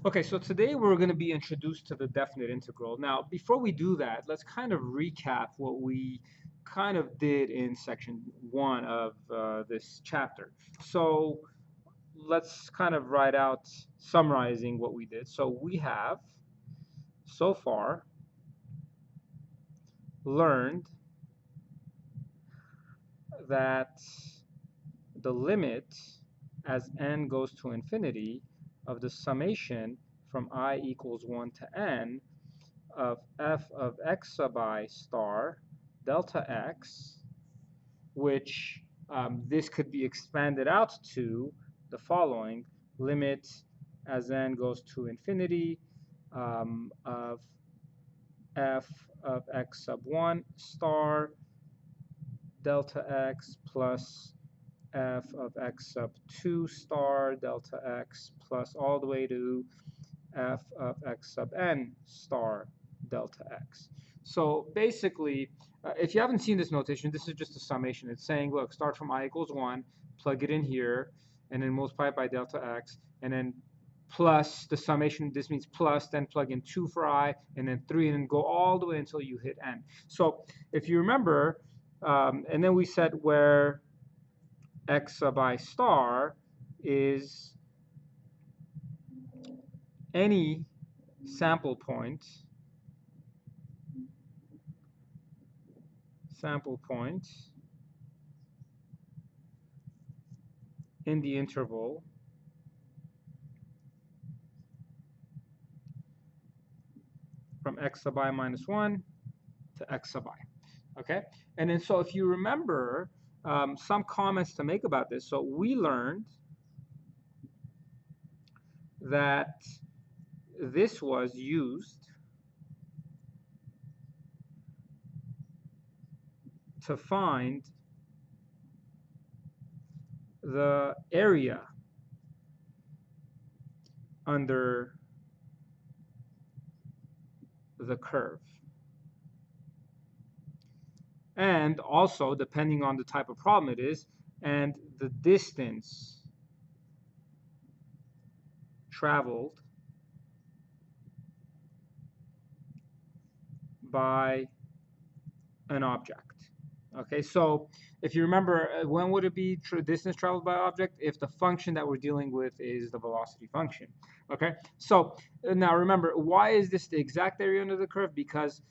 Okay, so today we're going to be introduced to the definite integral. Now, before we do that, let's kind of recap what we kind of did in section 1 of this chapter. So let's kind of write out summarizing what we did. So we have so far learned that the limit as n goes to infinity of the summation from I equals 1 to n of f of x sub I star delta x, which this could be expanded out to the following: limit as n goes to infinity of f of x sub 1 star delta x plus f of x sub 2 star delta x plus all the way to f of x sub n star delta x. So basically, if you haven't seen this notation, this is just a summation. It's saying, look, start from I equals 1, plug it in here, and then multiply it by delta x, and then plus the summation. This means plus, then plug in 2 for I, and then 3, and then go all the way until you hit n. So if you remember, and then we said where x sub I star is any sample point in the interval from x sub I minus 1 to x sub I. Okay? And then so if you remember some comments to make about this, so we learned that this was used to find the area under the curve. And also, depending on the type of problem it is, and the distance traveled by an object. Okay, so if you remember, when would it be distance traveled by object? If the function that we're dealing with is the velocity function. Okay, so now remember, why is this the exact area under the curve? Because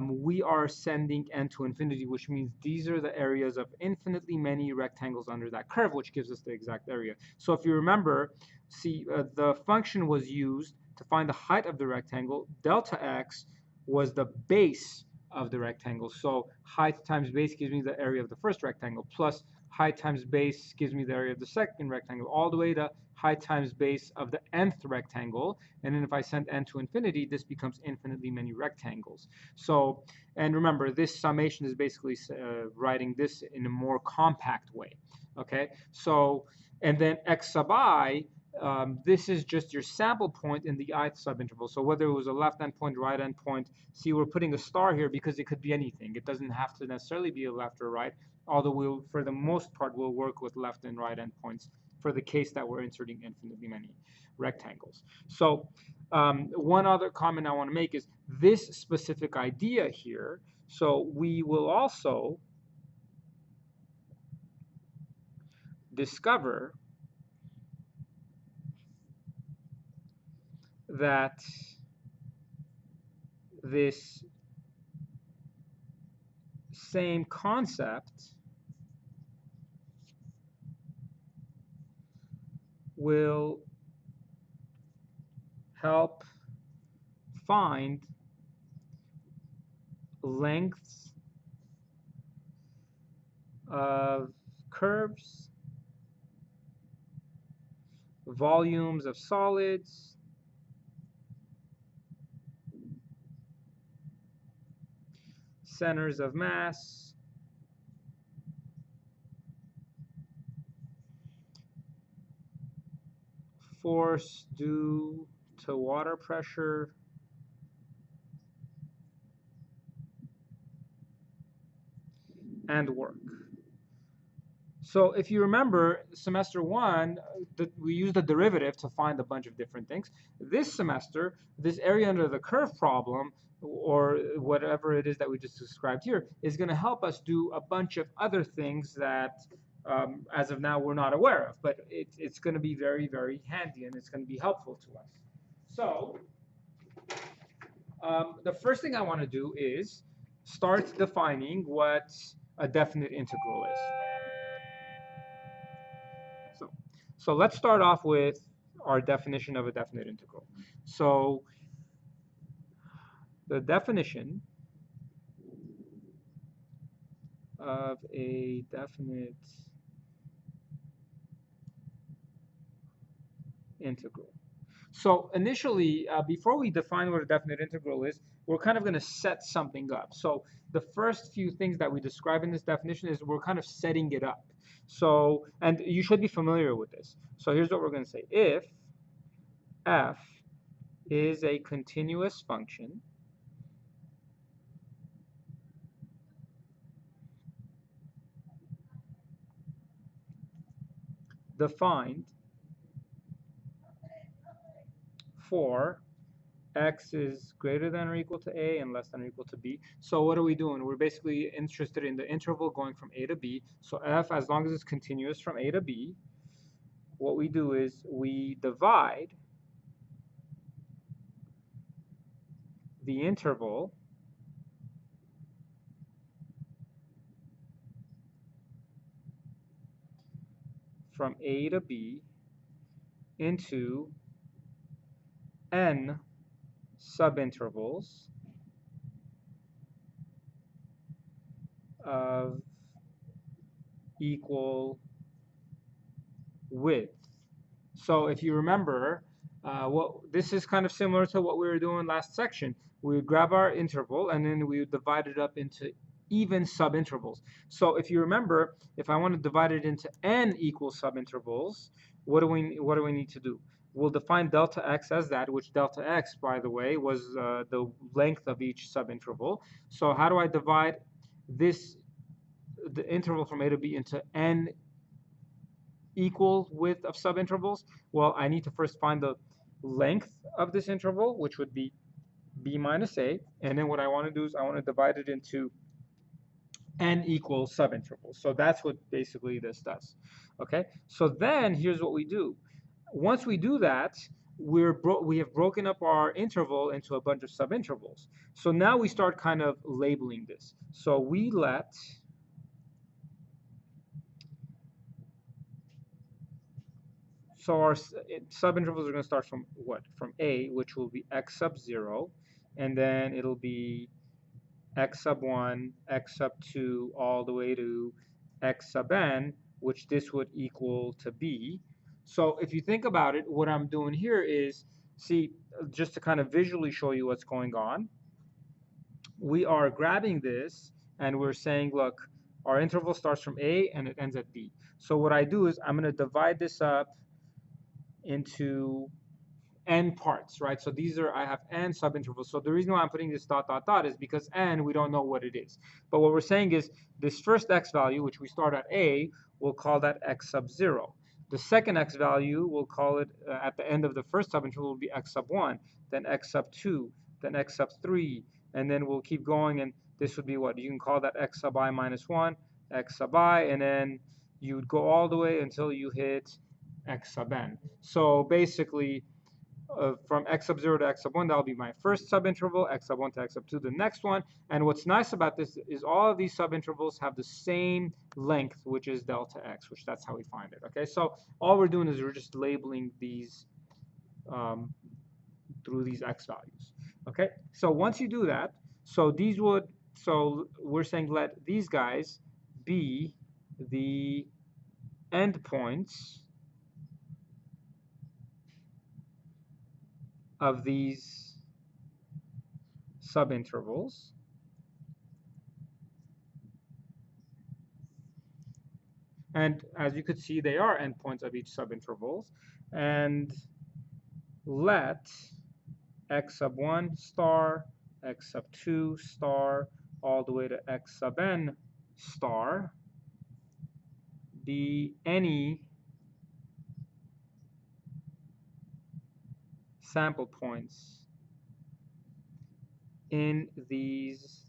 we are sending n to infinity, which means these are the areas of infinitely many rectangles under that curve, which gives us the exact area. So if you remember, see, the function was used to find the height of the rectangle. Delta x was the base of the rectangle. So height times base gives me the area of the first rectangle, plus height times base gives me the area of the second rectangle, all the way to height times base of the nth rectangle. And then if I send n to infinity, this becomes infinitely many rectangles. So, and remember, this summation is basically writing this in a more compact way. Okay, so, and then x sub I, this is just your sample point in the ith subinterval. So whether it was a left endpoint, right endpoint, see, we're putting a star here because it could be anything. It doesn't have to necessarily be a left or right, although we'll, for the most part, we'll work with left and right endpoints for the case that we're inserting infinitely many rectangles. So one other comment I want to make is this specific idea here. So we will also discover that this same concept will help find lengths of curves, volumes of solids, centers of mass, force due to water pressure, and work. So if you remember, semester one, we used the derivative to find a bunch of different things. This semester, this area under the curve problem, or whatever it is that we just described here, is going to help us do a bunch of other things that, as of now, we're not aware of. But it's going to be very, very handy, and it's going to be helpful to us. So the first thing I want to do is start defining what a definite integral is. So let's start off with our definition of a definite integral. So the definition of a definite integral. So initially, before we define what a definite integral is, we're kind of going to set something up. So the first few things that we describe in this definition is we're kind of setting it up. So, and you should be familiar with this. So here's what we're going to say. If f is a continuous function defined for x is greater than or equal to a and less than or equal to b. So what are we doing? We're basically interested in the interval going from a to b. So f, as long as it's continuous from a to b, what we do is we divide the interval from a to b into n subintervals of equal width. So if you remember, this is kind of similar to what we were doing last section. We would grab our interval and then we would divide it up into even subintervals. So if you remember, if I want to divide it into n equal subintervals, what do we need to do? We'll define delta x as that, which delta x, by the way, was the length of each subinterval. So how do I divide the interval from a to b into n equal width of subintervals? Well, I need to first find the length of this interval, which would be b minus a, and then what I want to do is I want to divide it into n equal subintervals. So that's what basically this does. Okay, so then here's what we do. Once we do that, we have broken up our interval into a bunch of subintervals. So now we start kind of labeling this. So we let So our subintervals are going to start from what? From a, which will be x sub 0, and then it'll be x sub 1, x sub 2, all the way to x sub n, which this would equal to b. So if you think about it, what I'm doing here is, see, just to kind of visually show you what's going on, we are grabbing this and we're saying, look, our interval starts from a and it ends at b. So what I do is I'm going to divide this up into n parts, right? So these are, I have n subintervals. So the reason why I'm putting this dot, dot, dot is because n, we don't know what it is. But what we're saying is this first x value, which we start at a, we'll call that x sub 0. The second x value, we'll call it, at the end of the first subinterval, will be x sub 1, then x sub 2, then x sub 3, and then we'll keep going, and this would be what? You can call that x sub I minus 1, x sub I, and then you would go all the way until you hit x sub n. So basically, from x sub 0 to x sub 1, that'll be my first subinterval, x sub 1 to x sub 2, the next one. And what's nice about this is all of these subintervals have the same length, which is delta x, which that's how we find it. Okay, so all we're doing is we're just labeling these through these x values. Okay, so once you do that, so we're saying let these guys be the endpoints of these subintervals. And as you could see, they are endpoints of each subintervals. And let x sub 1 star, x sub 2 star, all the way to x sub n star be any sample points in these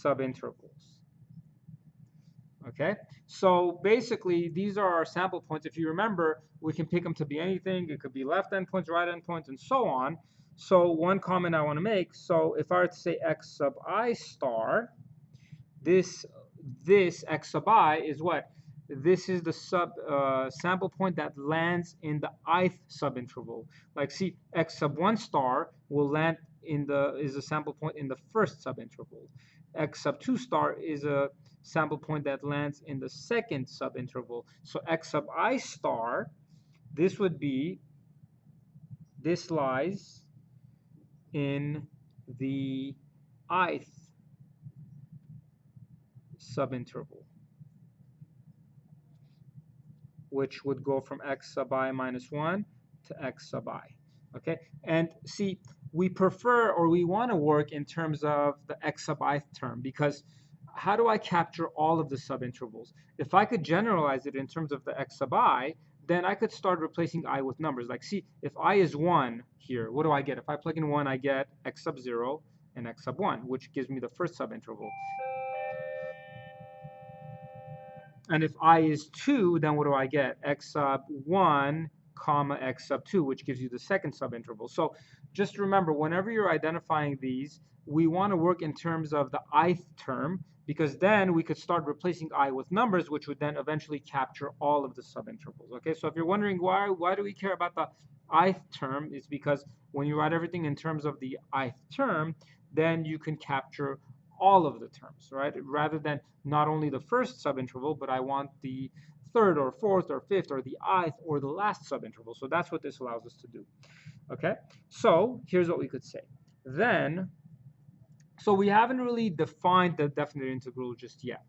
subintervals. Okay, so basically these are our sample points. If you remember, we can pick them to be anything. It could be left endpoints, right endpoints, and so on. So one comment I want to make, so if I were to say x sub I star, this x sub I is what? This is the sample point that lands in the ith subinterval. Like, see, x sub 1 star will land is a sample point in the first subinterval. X sub 2 star is a sample point that lands in the second subinterval. So x sub I star, this lies in the ith subinterval, which would go from x sub I minus 1 to x sub I. Okay, and see, we prefer, or we want to work in terms of the x sub I term, because how do I capture all of the subintervals? If I could generalize it in terms of the x sub I, then I could start replacing I with numbers. Like, see, if I is 1 here, what do I get? If I plug in 1, I get x sub 0 and x sub 1, which gives me the first subinterval. And if I is 2, then what do I get? X sub 1 comma x sub 2, which gives you the second subinterval. So just remember, whenever you're identifying these, we want to work in terms of the ith term, because then we could start replacing I with numbers, which would then eventually capture all of the subintervals. Okay, so if you're wondering why do we care about the ith term, it's because when you write everything in terms of the ith term, then you can capture all of the terms, right? Rather than not only the first subinterval, but I want the third or fourth or fifth or the ith or the last subinterval. So that's what this allows us to do. Okay, so here's what we could say. Then, so we haven't really defined the definite integral just yet.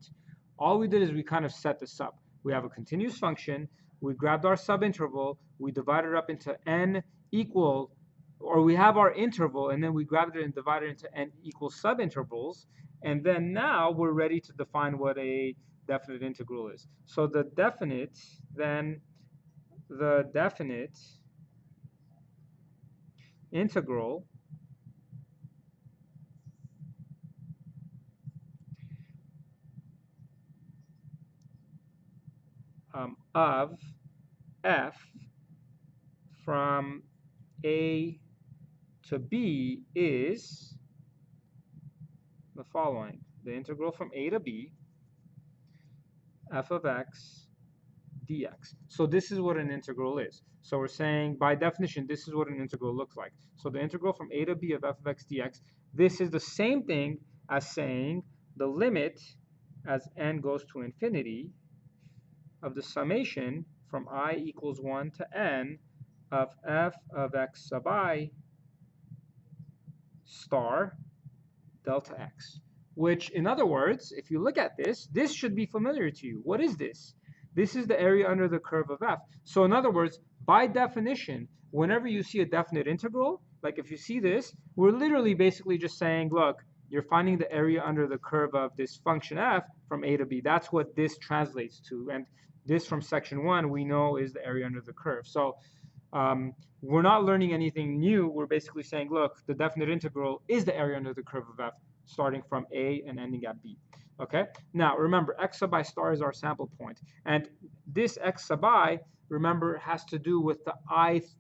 All we did is we kind of set this up. We have a continuous function. We grabbed our subinterval. We divided it up into n equal, or we have our interval, and then we grabbed it and divided it into n equal subintervals. And then now we're ready to define what a definite integral is. So the definite integral of f from a to b is the following. The integral from a to b, f of x dx. So this is what an integral is. So we're saying, by definition, this is what an integral looks like. So the integral from a to b of f of x dx, this is the same thing as saying the limit as n goes to infinity of the summation from I equals 1 to n of f of x sub I star delta x. Which, in other words, if you look at this, this should be familiar to you. What is this? This is the area under the curve of f. So in other words, by definition, whenever you see a definite integral, like if you see this, we're literally basically just saying, look, you're finding the area under the curve of this function f from a to b. That's what this translates to. And this from section 1 we know is the area under the curve. So we're not learning anything new. We're basically saying, look, the definite integral is the area under the curve of f, starting from a and ending at b. Okay, now remember, x sub I star is our sample point, and this x sub I, remember, has to do with the ith,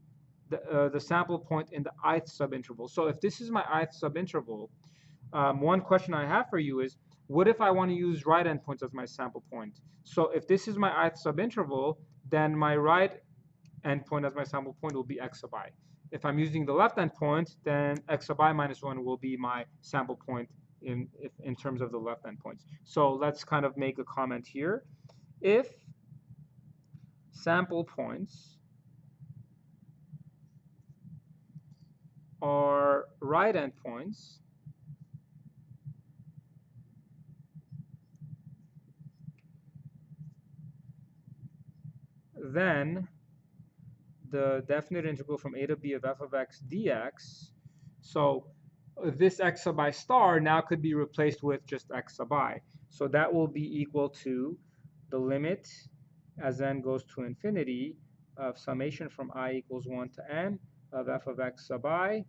the sample point in the ith subinterval. So if this is my ith subinterval, one question I have for you is, what if I want to use right endpoints as my sample point? So if this is my ith subinterval, then my right endpoint as my sample point will be x sub I. If I'm using the left endpoint, then x sub I minus 1 will be my sample point in terms of the left endpoints. So let's kind of make a comment here. If sample points are right endpoints, then the definite integral from a to b of f of x dx, so this x sub I star now could be replaced with just x sub I. So that will be equal to the limit as n goes to infinity of summation from I equals 1 to n of f of x sub I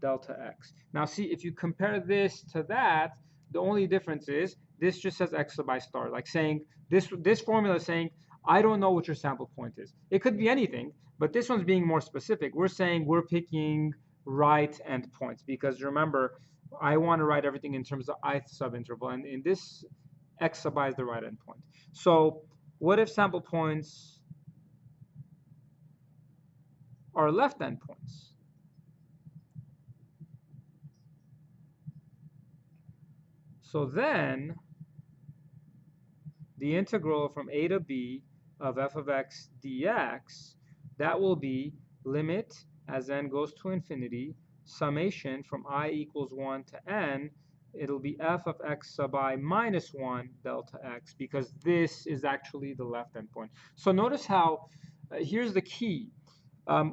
delta x. Now see, if you compare this to that, the only difference is this just says x sub I star, like saying this formula is saying I don't know what your sample point is. It could be anything, but this one's being more specific. We're saying we're picking right endpoints because remember, I want to write everything in terms of ith subinterval, and in this x sub I is the right endpoint. So what if sample points are left endpoints? So then the integral from a to b of f of x dx, that will be limit as n goes to infinity, summation from I equals 1 to n, it'll be f of x sub I minus 1 delta x, because this is actually the left endpoint. So notice how, here's the key.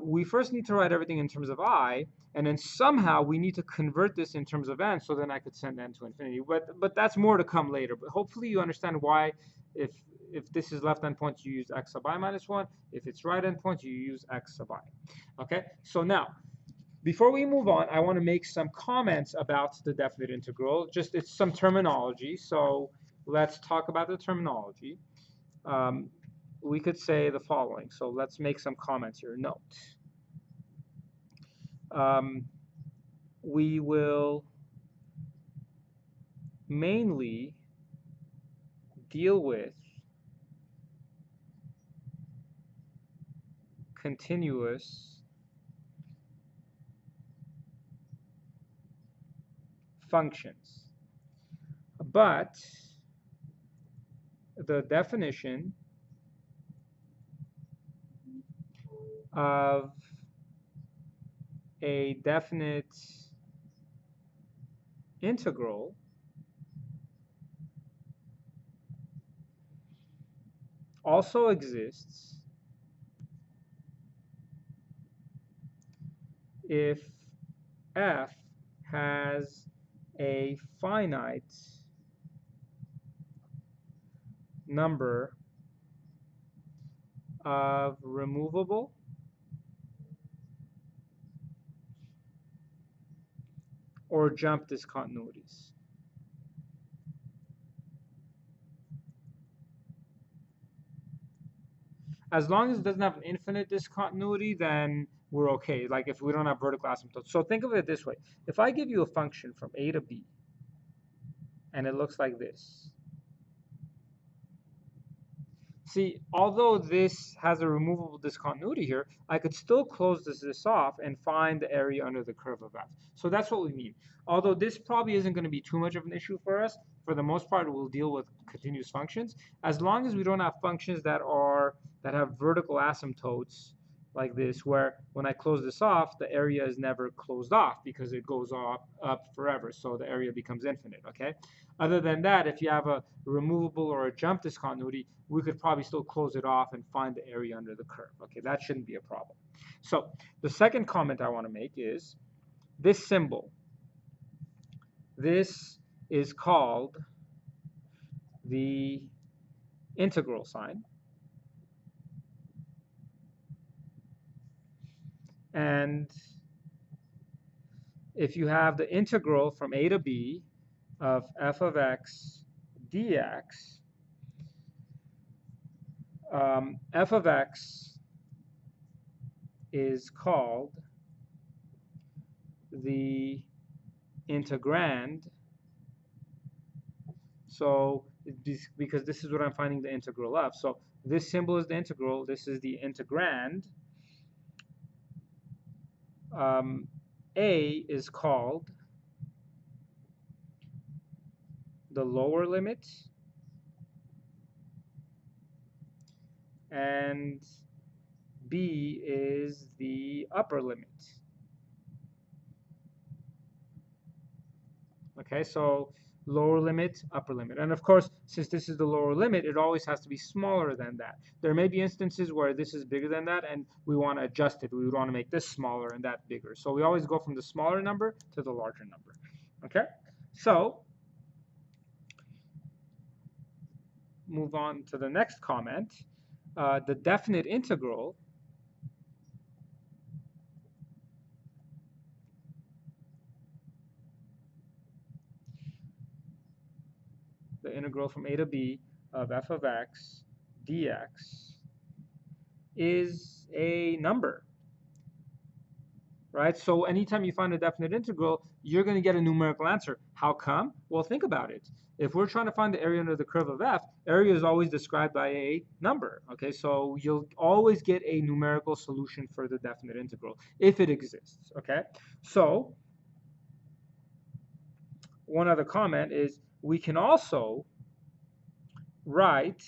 We first need to write everything in terms of I, and then somehow we need to convert this in terms of n, so then I could send n to infinity. But that's more to come later. But hopefully you understand why, if this is left endpoint, you use x sub I minus 1. If it's right endpoint, you use x sub I. Okay, so now, before we move on, I want to make some comments about the definite integral. Just it's some terminology, so let's talk about the terminology. We could say the following. So let's make some comments here. Note. We will mainly deal with continuous functions. But the definition of a definite integral also exists if f has a finite number of removable or jump discontinuities. As long as it doesn't have an infinite discontinuity, then we're okay. Like if we don't have vertical asymptotes. So think of it this way. If I give you a function from a to b, and it looks like this. See, although this has a removable discontinuity here, I could still close this off and find the area under the curve of f. So that's what we mean. Although this probably isn't going to be too much of an issue for us, for the most part, we'll deal with continuous functions. As long as we don't have functions that have vertical asymptotes like this, where when I close this off, the area is never closed off because it goes up forever. So the area becomes infinite, okay? Other than that, if you have a removable or a jump discontinuity, we could probably still close it off and find the area under the curve. Okay, that shouldn't be a problem. So the second comment I want to make is this symbol. This is called the integral sign. And if you have the integral from a to b of f of x dx, f of x is called the integrand. So because this is what I'm finding the integral of. So this symbol is the integral. This is the integrand. A is called the lower limit, and B is the upper limit. Okay, so lower limit, upper limit. And of course, since this is the lower limit, it always has to be smaller than that. There may be instances where this is bigger than that, and we want to adjust it. We would want to make this smaller and that bigger. So we always go from the smaller number to the larger number. Okay? So move on to the next comment. The definite integral the integral from a to b of f of x dx is a number, right? So anytime you find a definite integral, you're going to get a numerical answer. How come? Well, think about it. If we're trying to find the area under the curve of f, area is always described by a number, okay? So you'll always get a numerical solution for the definite integral if it exists, okay? So one other comment is we can also write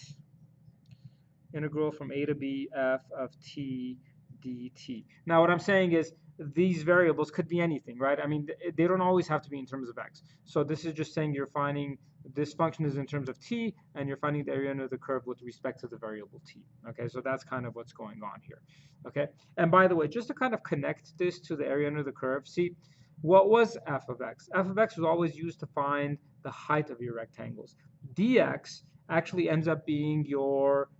integral from a to b f of t dt. Now what I'm saying is these variables could be anything, right? I mean, they don't always have to be in terms of x. So this is just saying you're finding this function is in terms of t, and you're finding the area under the curve with respect to the variable t. Okay, so that's kind of what's going on here. Okay, and by the way, just to kind of connect this to the area under the curve, see, what was f of x? F of x was always used to find the height of your rectangles. Dx actually ends up being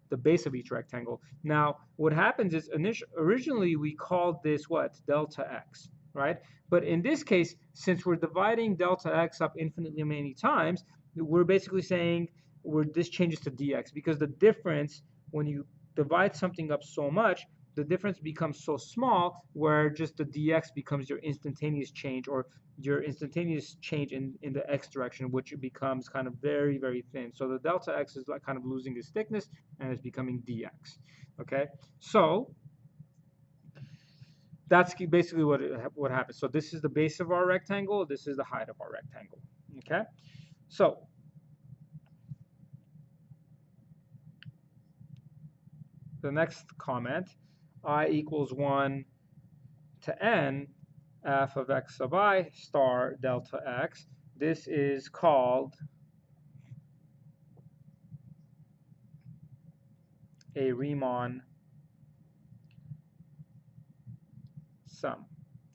the base of each rectangle. Now, what happens is originally we called this what? Delta x, right? But in this case, since we're dividing delta x up infinitely many times, we're basically saying this changes to dx, because the difference when you divide something up so much, the difference becomes so small where just the dx becomes your instantaneous change, or your instantaneous change in the x direction, which becomes kind of very, very thin. So the delta x is like kind of losing its thickness and it's becoming dx. Okay, so that's basically what happens. So this is the base of our rectangle. This is the height of our rectangle. Okay, so the next comment, I equals 1 to n f of x sub I star delta x. This is called a Riemann sum.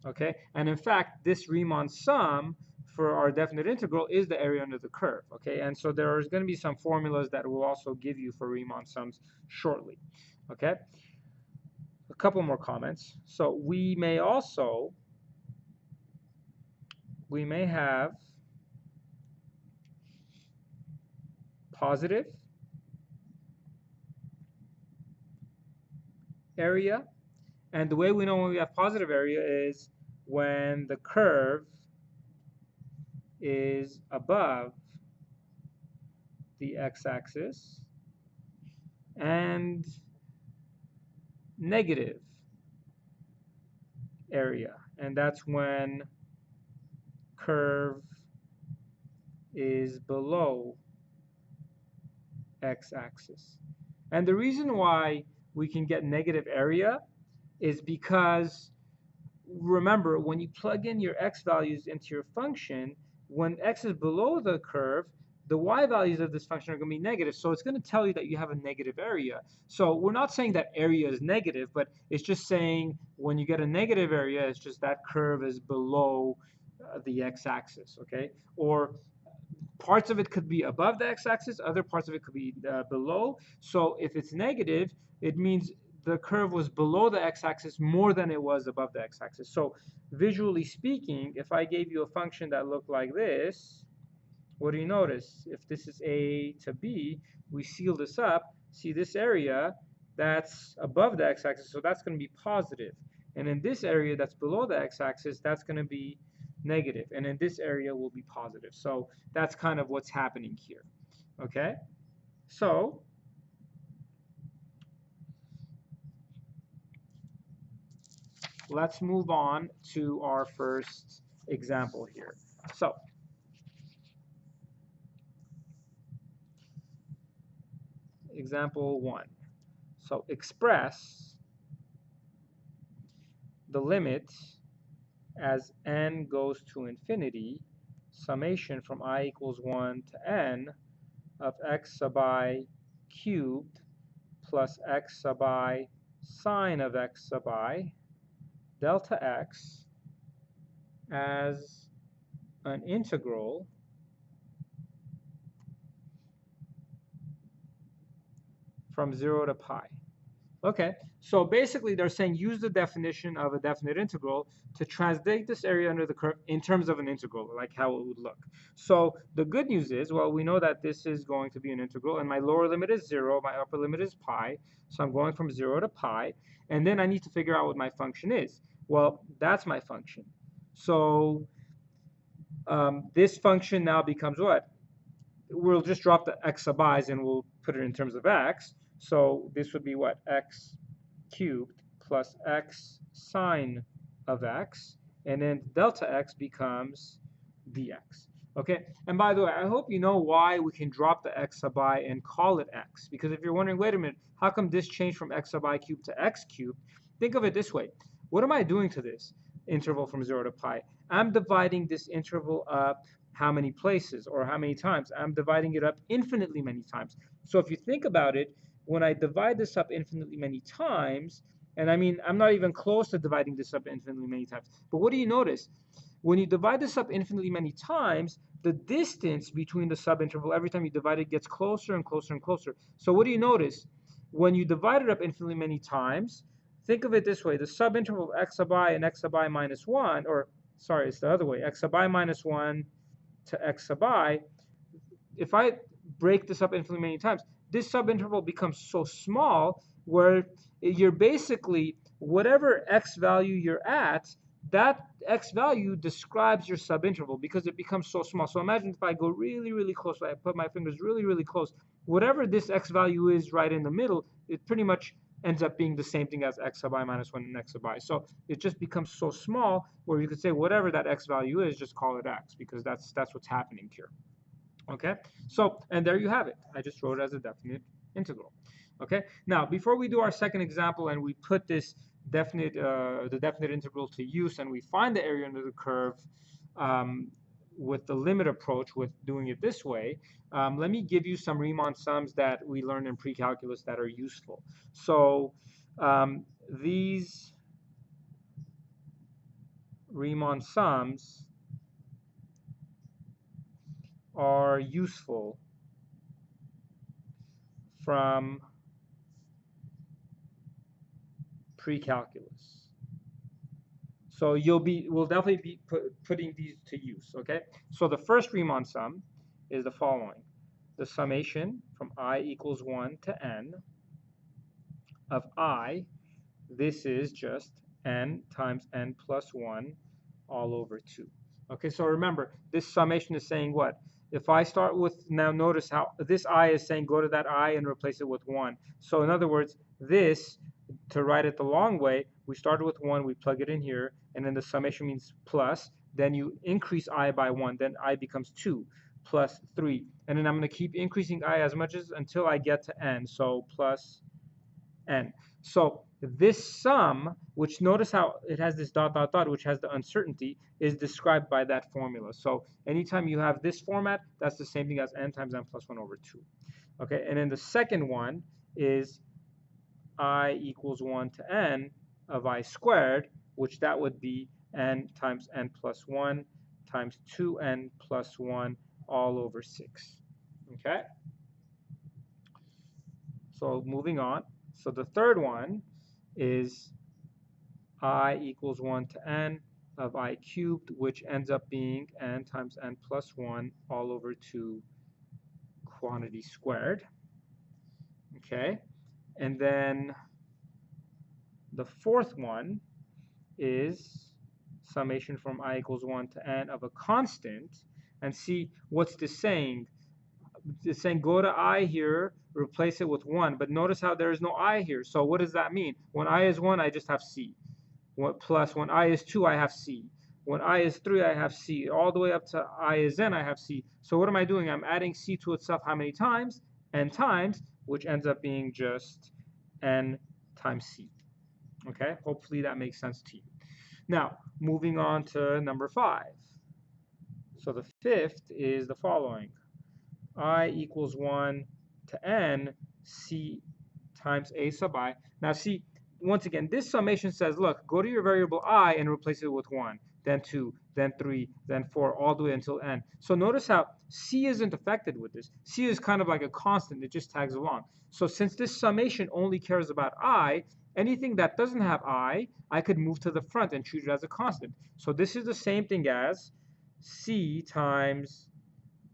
Okay, and in fact, this Riemann sum for our definite integral is the area under the curve. Okay, and so there's going to be some formulas that will also give you for Riemann sums shortly. Okay, a couple more comments. So we may have positive area, and the way we know when we have positive area is when the curve is above the x-axis, and negative area, and that's when curve is below x-axis. And the reason why we can get negative area is because, remember, when you plug in your x values into your function, when x is below the curve, the y values of this function are going to be negative. So it's going to tell you that you have a negative area. So we're not saying that area is negative, but it's just saying when you get a negative area, it's just that curve is below the x-axis, okay? Or parts of it could be above the x-axis, other parts of it could be below. So if it's negative, it means the curve was below the x-axis more than it was above the x-axis. So visually speaking, if I gave you a function that looked like this, what do you notice? If this is a to b, we seal this up. See this area that's above the x-axis, so that's going to be positive. And in this area that's below the x-axis, that's going to be negative. And in this area will be positive. So that's kind of what's happening here. Okay? So let's move on to our first example here. So example 1. So express the limit as n goes to infinity summation from I equals 1 to n of x sub I cubed plus x sub I sine of x sub I delta x as an integral from 0 to pi. Okay, so basically they're saying use the definition of a definite integral to translate this area under the curve in terms of an integral, like how it would look. So the good news is, well, we know that this is going to be an integral, and my lower limit is 0, my upper limit is pi, so I'm going from 0 to pi, and then I need to figure out what my function is. Well, that's my function. So this function now becomes what? We'll just drop the x sub i's and we'll put it in terms of x. So this would be what? X cubed plus x sine of x, and then delta x becomes dx. Okay, and by the way, I hope you know why we can drop the x sub I and call it x, because if you're wondering, wait a minute, how come this changed from x sub I cubed to x cubed? Think of it this way. What am I doing to this interval from 0 to pi? I'm dividing this interval up how many places or how many times? I'm dividing it up infinitely many times. So if you think about it, when I divide this up infinitely many times, and I mean, I'm not even close to dividing this up infinitely many times, but what do you notice? When you divide this up infinitely many times, the distance between the subinterval, every time you divide it, gets closer and closer and closer. So what do you notice? When you divide it up infinitely many times, think of it this way. The subinterval of x sub I and x sub I minus 1, or sorry, it's the other way, x sub I minus 1 to x sub I, if I break this up infinitely many times, this subinterval becomes so small where you're basically, whatever x value you're at, that x value describes your subinterval because it becomes so small. So imagine if I go really, really close, I put my fingers really, really close, whatever this x value is right in the middle, it pretty much ends up being the same thing as x sub I minus 1 and x sub I. So it just becomes so small where you could say whatever that x value is, just call it x, because that's what's happening here. Okay, so, and there you have it. I just wrote it as a definite integral. Okay, now before we do our second example and we put this definite, the definite integral to use and we find the area under the curve with the limit approach, with doing it this way, let me give you some Riemann sums that we learned in pre-calculus that are useful. So these Riemann sums are useful from pre-calculus. So we'll definitely be putting these to use, okay? So the first Riemann sum is the following. The summation from I equals 1 to n of I, this is just n times n plus 1 all over 2. Okay, so remember, this summation is saying what? If I start with, now notice how this I is saying go to that I and replace it with 1. So in other words, this, to write it the long way, we started with 1, we plug it in here, and then the summation means plus, then you increase I by 1, then I becomes 2, plus 3. And then I'm going to keep increasing I as much as until I get to n, so plus n. So this sum, which notice how it has this dot, dot, dot, which has the uncertainty, is described by that formula. So anytime you have this format, that's the same thing as n times n plus 1 over 2. Okay, and then the second one is I equals 1 to n of I squared, which that would be n times n plus 1 times 2n plus 1 all over 6. Okay? So moving on. So the third one is I equals 1 to n of I cubed, which ends up being n times n plus 1 all over 2 quantity squared. Okay? And then the fourth one is summation from I equals 1 to n of a constant. And see, what's this saying? It's saying go to I here, replace it with 1. But notice how there is no I here. So what does that mean? When I is 1, I just have C. Plus when I is 2, I have C. When I is 3, I have C. All the way up to I is n, I have C. So what am I doing? I'm adding C to itself how many times? N times, which ends up being just n times C. Okay, hopefully that makes sense to you. Now, moving on to number 5. So the fifth is the following. I equals 1 to n c times a sub I. Now see, once again, this summation says, look, go to your variable I and replace it with 1, then 2, then 3, then 4, all the way until n. So notice how c isn't affected with this. C is kind of like a constant. It just tags along. So since this summation only cares about I, anything that doesn't have I could move to the front and treat it as a constant. So this is the same thing as c times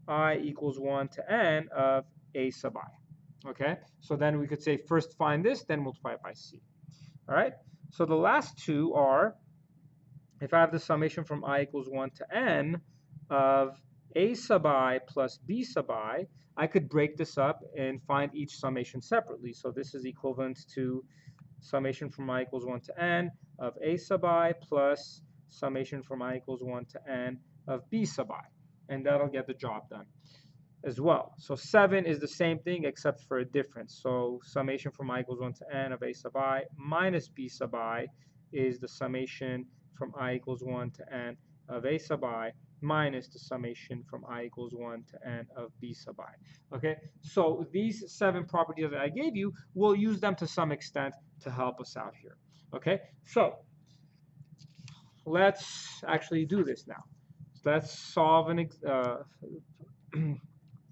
I equals 1 to n of a sub I. Okay, so then we could say first find this, then multiply it by c. All right, so the last two are, if I have the summation from I equals 1 to n of a sub I plus b sub I could break this up and find each summation separately. So this is equivalent to summation from I equals 1 to n of a sub I plus summation from I equals 1 to n of b sub I. And that'll get the job done as well. So 7 is the same thing except for a difference. So summation from I equals 1 to n of a sub I minus b sub I is the summation from I equals 1 to n of a sub I minus the summation from I equals 1 to n of b sub I. Okay, so these 7 properties that I gave you, we'll use them to some extent to help us out here. Okay, so let's actually do this now. Let's solve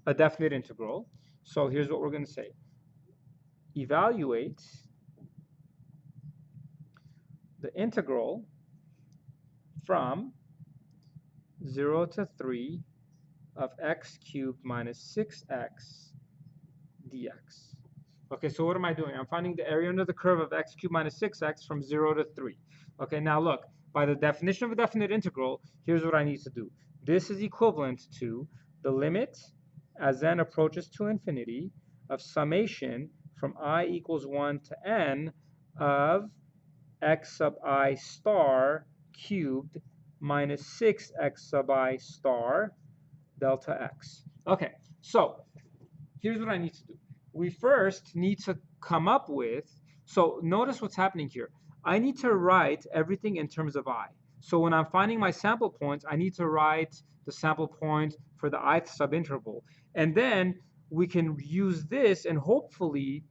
a definite integral. So here's what we're going to say. Evaluate the integral from 0 to 3 of x cubed minus 6x dx. Okay, so what am I doing? I'm finding the area under the curve of x cubed minus 6x from 0 to 3. Okay, now look, by the definition of a definite integral, here's what I need to do. This is equivalent to the limit as n approaches to infinity of summation from I equals 1 to n of x sub I star cubed minus 6x sub I star delta x. Okay, so here's what I need to do. We first need to come up with, so notice what's happening here. I need to write everything in terms of I. So when I'm finding my sample points, I need to write the sample point for the ith subinterval. And then we can use this and hopefully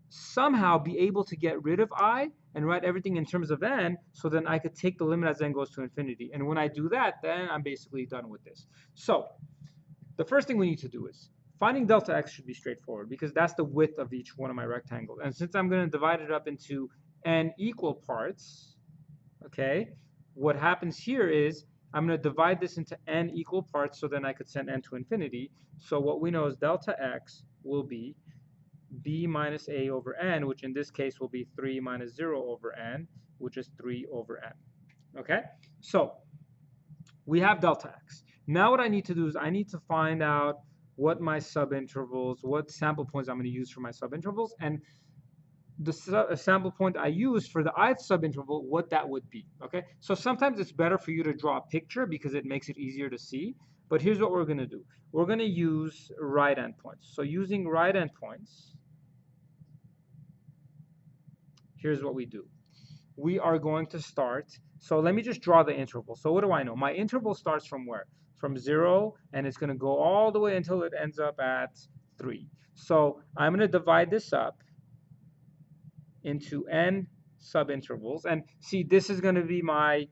somehow be able to get rid of I and write everything in terms of n, so then I could take the limit as n goes to infinity. And when I do that, then I'm basically done with this. So the first thing we need to do is finding delta x should be straightforward because that's the width of each one of my rectangles. And since I'm going to divide it up into n equal parts, okay, what happens here is I'm going to divide this into n equal parts so then I could send n to infinity. So what we know is delta x will be b minus a over n, which in this case will be 3 minus 0 over n, which is 3 over n. Okay, so we have delta x. Now what I need to do is I need to find out what my subintervals, what sample points I'm going to use for my subintervals, and the sample point I use for the ith subinterval, what that would be. Okay, so sometimes it's better for you to draw a picture because it makes it easier to see. But here's what we're going to do. We're going to use right endpoints. So using right endpoints, here's what we do. We are going to start. So let me just draw the interval. So what do I know? My interval starts from where? From 0, and it's going to go all the way until it ends up at 3. So I'm going to divide this up into n subintervals. And see, this is going to be my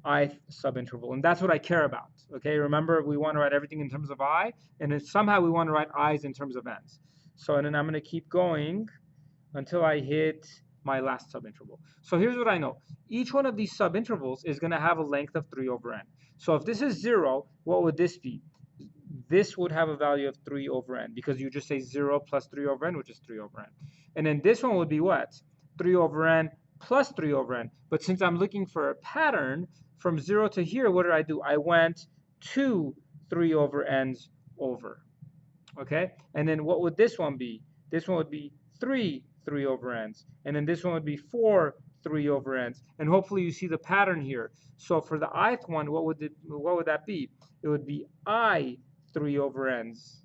ith subinterval, and that's what I care about. Okay, remember, we want to write everything in terms of I, and then somehow we want to write i's in terms of n's. So, and then I'm going to keep going until I hit my last subinterval. So here's what I know. Each one of these subintervals is going to have a length of 3 over n. So if this is 0, what would this be? This would have a value of 3 over n because you just say 0 plus 3 over n, which is 3 over n. And then this one would be what? 3 over n plus 3 over n. But since I'm looking for a pattern, from 0 to here, what did I do? I went 2 3 over n's over. Okay? And then what would this one be? This one would be 3 3 over n's. And then this one would be 4 3 over n's. And hopefully you see the pattern here. So for the ith one, what would that be? It would be I 3 over n's.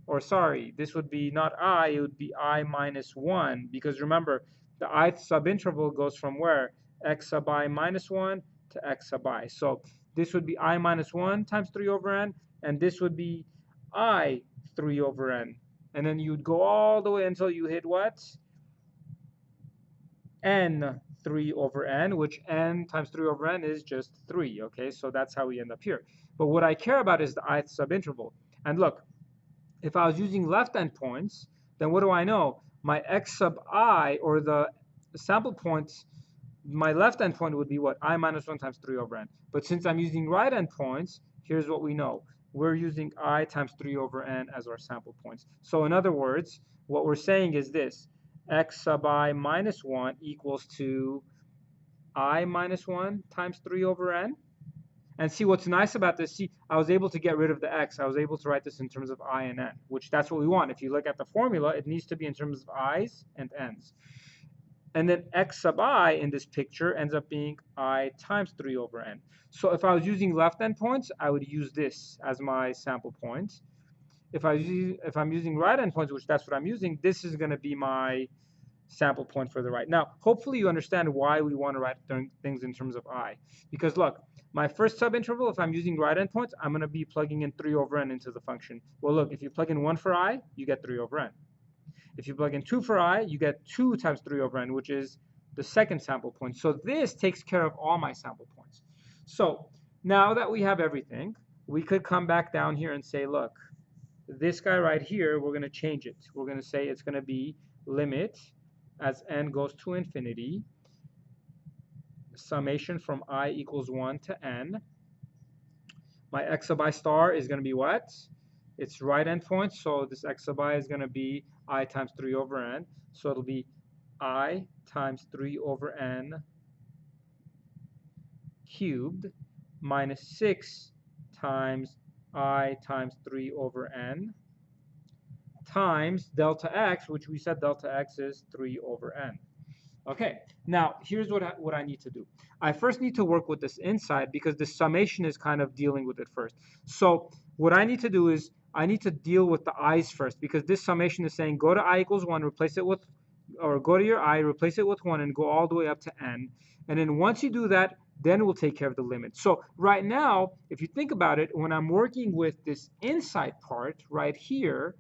Or sorry, this would be not I, it would be I minus 1. Because remember, the ith subinterval goes from where? X sub I minus 1 to x sub I. So this would be I minus 1 times 3 over n, and this would be I 3 over n. And then you'd go all the way until you hit what? N 3 over n, which n times 3 over n is just 3, okay? So that's how we end up here. But what I care about is the ith subinterval. And look, if I was using left endpoints, then what do I know? My x sub I, or the sample points, my left endpoint would be what? I minus 1 times 3 over n. But since I'm using right endpoints, here's what we know. We're using I times 3 over n as our sample points. So in other words, what we're saying is this. X sub I minus 1 equals to I minus 1 times 3 over n. And see, what's nice about this, see, I was able to get rid of the x. I was able to write this in terms of I and n, which that's what we want. If you look at the formula, it needs to be in terms of i's and n's. And then x sub I in this picture ends up being I times 3 over n. So if I was using left endpoints, I would use this as my sample point. If I'm using right endpoints, which that's what I'm using, this is going to be my sample point for the right. Now, hopefully you understand why we want to write things in terms of I. Because look, my first subinterval, if I'm using right endpoints, I'm going to be plugging in 3 over n into the function. Well, look, if you plug in 1 for I, you get 3 over n. If you plug in 2 for I, you get 2 times 3 over n, which is the second sample point. So this takes care of all my sample points. So now that we have everything, we could come back down here and say, look, this guy right here, we're going to change it. We're going to say it's going to be limit as n goes to infinity, summation from I equals 1 to n. My x sub I star is going to be what? It's right endpoint, so this x sub I is going to be I times 3 over n. So it'll be I times 3 over n cubed minus 6 times I times 3 over n times delta x, which we said delta x is 3 over n. Okay, now here's what I need to do. I first need to work with this inside because the summation is kind of dealing with it first. So what I need to do is I need to deal with the i's first, because this summation is saying go to I equals 1, replace it with, or go to your I, replace it with 1, and go all the way up to n. And then once you do that, then we'll take care of the limit. So right now, if you think about it, when I'm working with this inside part right here,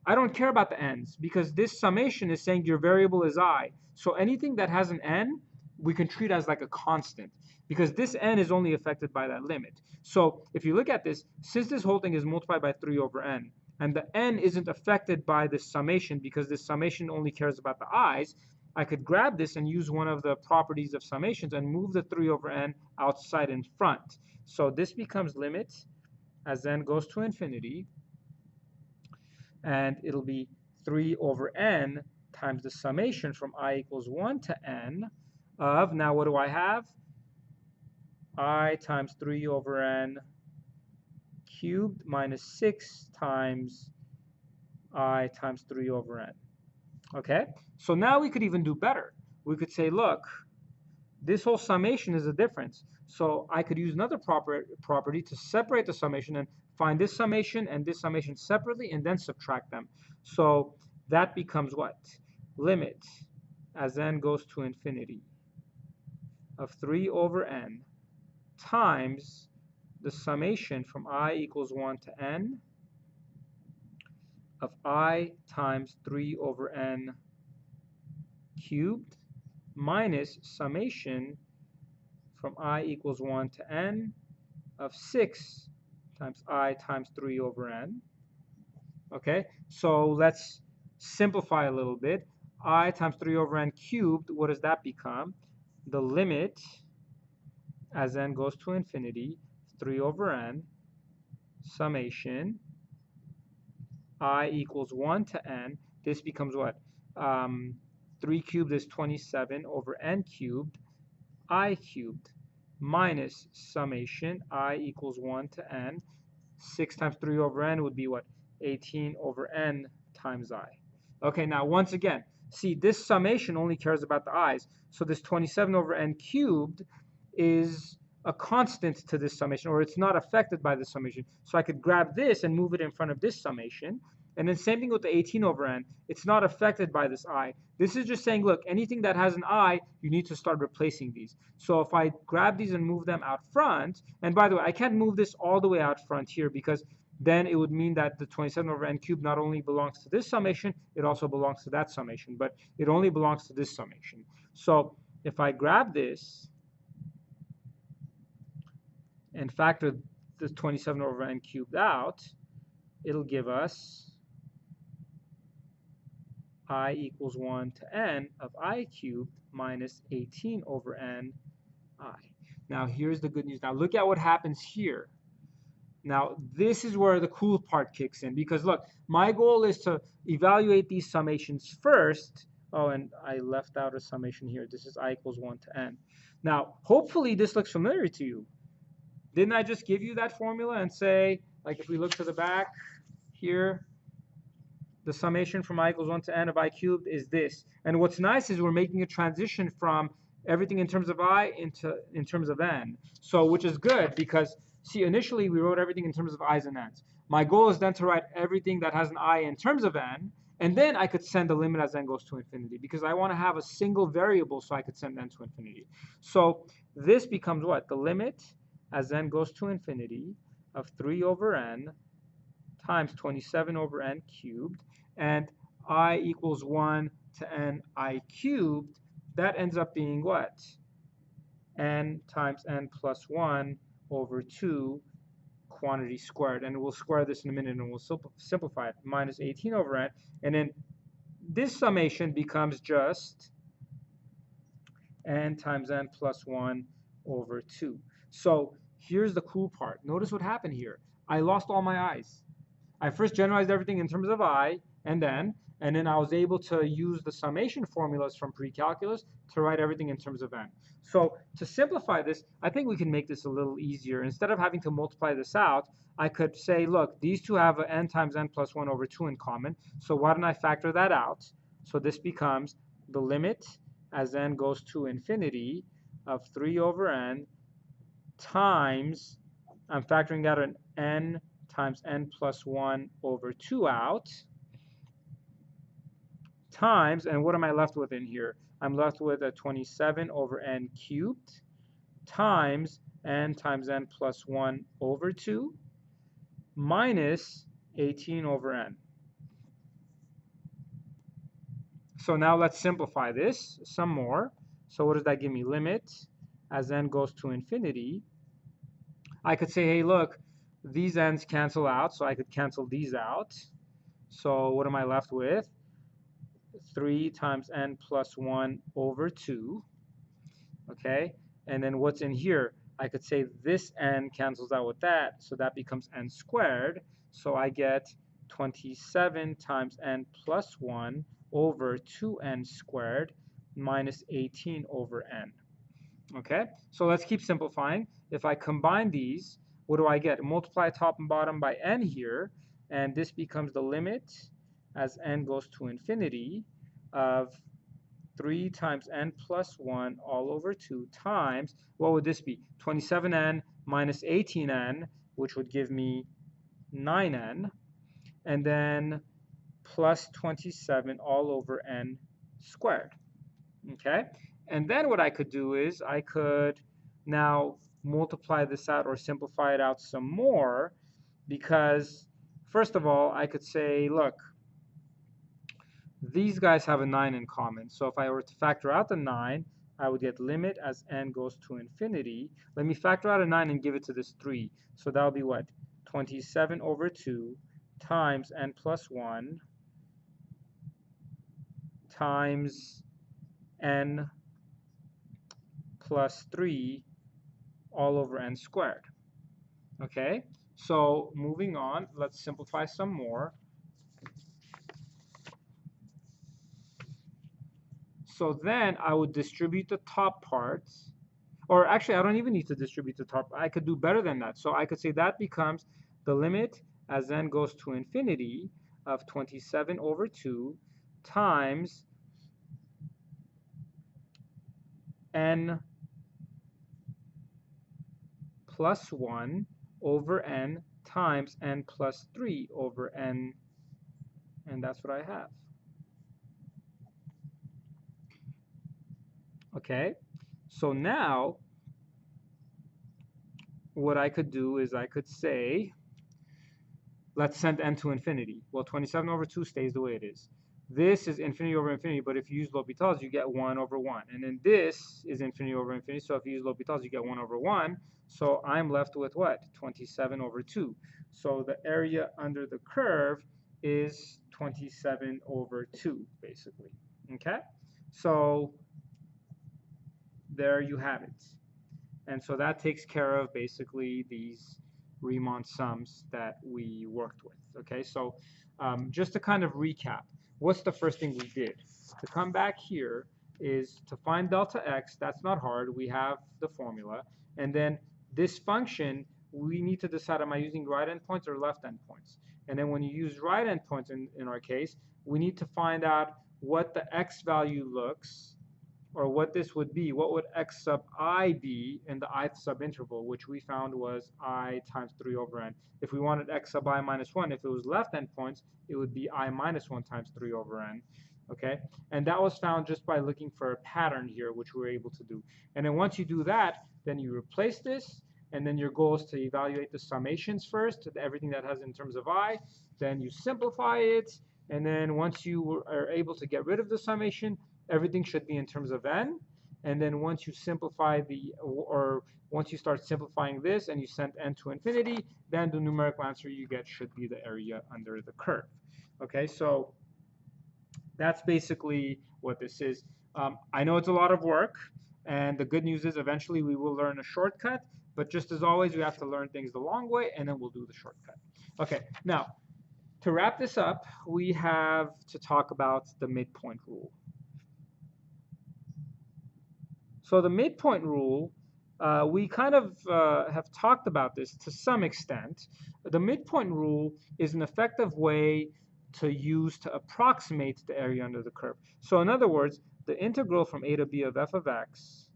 I don't care about the n's because this summation is saying your variable is I. So anything that has an n, we can treat as like a constant because this n is only affected by that limit. So if you look at this, since this whole thing is multiplied by 3 over n, and the n isn't affected by this summation because this summation only cares about the i's, I could grab this and use one of the properties of summations and move the 3 over n outside in front. So this becomes limit as n goes to infinity, and it'll be 3 over n times the summation from I equals 1 to n of, now what do I have? I times 3 over n cubed minus 6 times I times 3 over n. Okay, so now we could even do better. We could say, look, this whole summation is a difference. So I could use another property to separate the summation and find this summation and this summation separately and then subtract them. So that becomes what? Limit as n goes to infinity of 3 over n times the summation from I equals 1 to n of I times 3 over n cubed minus summation from I equals 1 to n of 6 times I times 3 over n. Okay, so let's simplify a little bit. I times 3 over n cubed, what does that become? The limit as n goes to infinity, 3 over n, summation, I equals 1 to n. This becomes what? 3 cubed is 27 over n cubed, I cubed, minus summation, I equals 1 to n. 6 times 3 over n would be what? 18 over n times I. Okay, now once again, see, this summation only cares about the i's. So this 27 over n cubed is a constant to this summation, or it's not affected by the summation. So I could grab this and move it in front of this summation. And then same thing with the 18 over n. It's not affected by this I. This is just saying, look, anything that has an I, you need to start replacing these. So if I grab these and move them out front, and by the way, I can't move this all the way out front here because then it would mean that the 27 over n cubed not only belongs to this summation, it also belongs to that summation, but it only belongs to this summation. So if I grab this and factor the 27 over n cubed out, it'll give us I equals 1 to n of I cubed minus 18 over n I. Now here's the good news. Now look at what happens here. Now this is where the cool part kicks in, because look, my goal is to evaluate these summations first. Oh, and I left out a summation here. This is I equals 1 to n. Now hopefully this looks familiar to you. Didn't I just give you that formula and say, like if we look to the back here, the summation from I equals 1 to n of I cubed is this. And what's nice is we're making a transition from everything in terms of I into in terms of n. So which is good because, see, initially we wrote everything in terms of i's and n's. My goal is then to write everything that has an I in terms of n, and then I could send the limit as n goes to infinity because I want to have a single variable so I could send n to infinity. So this becomes what? The limit as n goes to infinity of 3 over n times 27 over n cubed, and I equals 1 to n I cubed. That ends up being what? N times n plus 1 over 2 quantity squared. And we'll square this in a minute and we'll simplify it. Minus 18 over n. And then this summation becomes just n times n plus 1 over 2. So here's the cool part. Notice what happened here. I lost all my i's. I first generalized everything in terms of I, and then I was able to use the summation formulas from pre-calculus to write everything in terms of n. So to simplify this, I think we can make this a little easier. Instead of having to multiply this out, I could say, look, these two have n times n plus 1 over 2 in common. So why don't I factor that out? So this becomes the limit as n goes to infinity of 3 over n times, I'm factoring out an n times n plus 1 over 2 out, times, and what am I left with in here? I'm left with a 27 over n cubed times n plus 1 over 2 minus 18 over n. So now let's simplify this some more. So what does that give me? Limit as n goes to infinity. I could say, hey, look, these n's cancel out, so I could cancel these out. So what am I left with? 3 times n plus 1 over 2. Okay, and then what's in here? I could say this n cancels out with that, so that becomes n squared. So I get 27 times n plus 1 over 2n squared minus 18 over n. Okay, so let's keep simplifying. If I combine these, what do I get? Multiply top and bottom by n here, and this becomes the limit as n goes to infinity of 3 times n plus 1 all over 2 times, what would this be? 27n minus 18n, which would give me 9n, and then plus 27 all over n squared. Okay, and then what I could do is I could now multiply this out or simplify it out some more, because first of all, I could say, look, these guys have a 9 in common. So if I were to factor out the 9, I would get limit as n goes to infinity. Let me factor out a 9 and give it to this 3. So that would be what? 27 over 2 times n plus 1 times n plus 3 all over n squared. Okay, so moving on, let's simplify some more. So then I would distribute the top parts, or actually I don't even need to distribute the top. I could do better than that. So I could say that becomes the limit as n goes to infinity of 27 over 2 times n plus 1 over n times n plus 3 over n And that's what I have. Okay, so now what I could do is I could say, let's send n to infinity. Well, 27 over 2 stays the way it is. This is infinity over infinity, but if you use L'Hopital's, you get 1 over 1. And then this is infinity over infinity, so if you use L'Hopital's, you get 1 over 1. So I'm left with what? 27 over 2. So the area under the curve is 27 over 2, basically. Okay? So there you have it. And so that takes care of basically these Riemann sums that we worked with. Okay, so just to kind of recap, what's the first thing we did? To come back here is to find delta x. That's not hard. We have the formula. And then this function, we need to decide, am I using right endpoints or left endpoints? And then when you use right endpoints in our case, we need to find out what the x value looks, or what this would be. What would x sub I be in the ith subinterval, which we found was I times 3 over n. If we wanted x sub I minus 1, if it was left endpoints, it would be I minus 1 times 3 over n. Okay, and that was found just by looking for a pattern here, which we were able to do. And then once you do that, then you replace this, and then your goal is to evaluate the summations first, everything that has in terms of I, then you simplify it, and then once you are able to get rid of the summation, everything should be in terms of n. And then once you simplify once you start simplifying this and you send n to infinity, then the numerical answer you get should be the area under the curve. Okay, so that's basically what this is. I know it's a lot of work, and the good news is eventually we will learn a shortcut, but just as always, we have to learn things the long way, and then we'll do the shortcut. Okay, now, to wrap this up, we have to talk about the midpoint rule. So the midpoint rule, we kind of have talked about this to some extent. The midpoint rule is an effective way to use to approximate the area under the curve. So in other words, the integral from a to b of f of x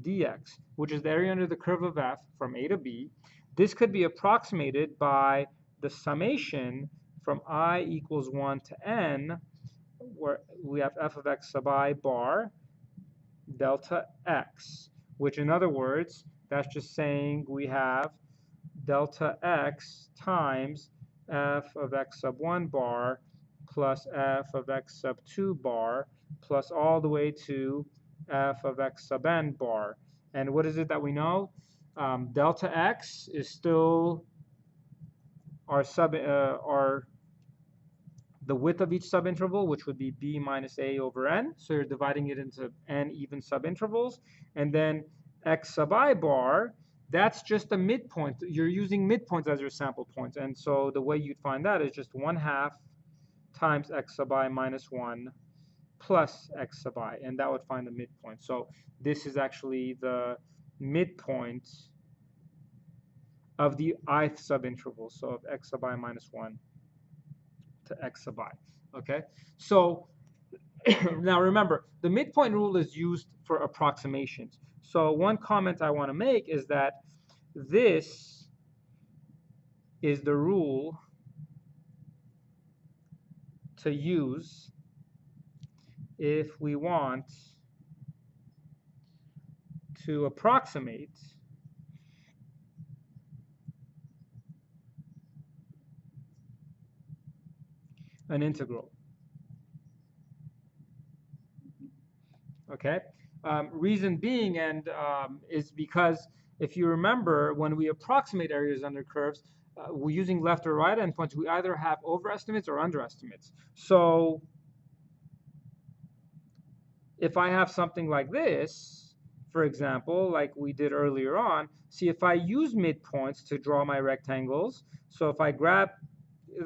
dx, which is the area under the curve of f from a to b, this could be approximated by the summation from I equals 1 to n, where we have f of x sub I bar delta x, which in other words, that's just saying we have delta x times f of x sub 1 bar plus f of x sub 2 bar plus all the way to f of x sub n bar. And what is it that we know? Delta x is still our the width of each subinterval, which would be b minus a over n. So you're dividing it into n even subintervals. And then x sub I bar, that's just a midpoint. You're using midpoints as your sample points. And so the way you'd find that is just 1/2 times x sub I minus 1 plus x sub I. And that would find the midpoint. So this is actually the midpoint of the ith subinterval. So of x sub I minus 1 to x sub I. Okay, so now remember, the midpoint rule is used for approximations. So one comment I want to make is that this is the rule to use if we want to approximate an integral. Okay, reason being is because if you remember, when we approximate areas under curves, we're using left or right endpoints. We either have overestimates or underestimates. So if I have something like this, for example, like we did earlier on, see if I use midpoints to draw my rectangles. So if I grab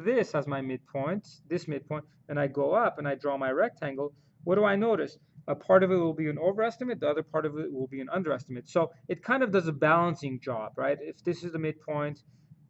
this as my midpoint, this midpoint, and I go up and I draw my rectangle, what do I notice? A part of it will be an overestimate, the other part of it will be an underestimate. So it kind of does a balancing job, right? If this is the midpoint,